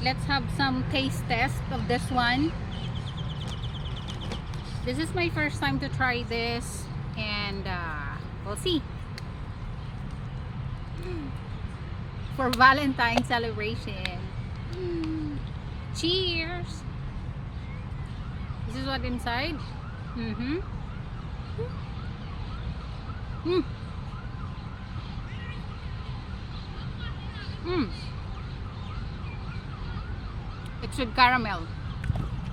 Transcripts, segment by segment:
let's have some taste test of this one. This is my first time to try this, and we'll see. For Valentine's celebration. Cheers! This is what inside. It's with caramel.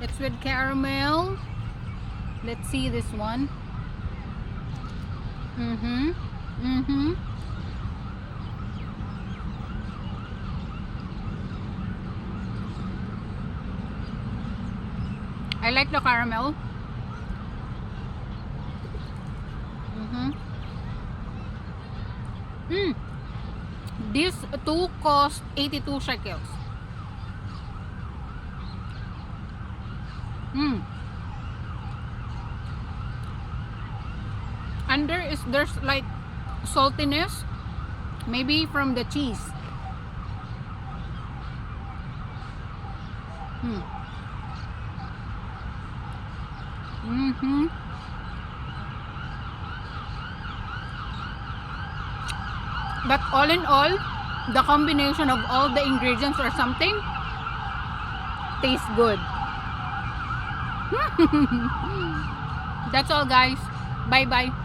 It's with caramel. Let's see this one. I like the caramel. These two cost 82 shekels. Under is there's like saltiness, maybe from the cheese. But all in all, the combination of all the ingredients or something tastes good. That's all, guys. Bye bye.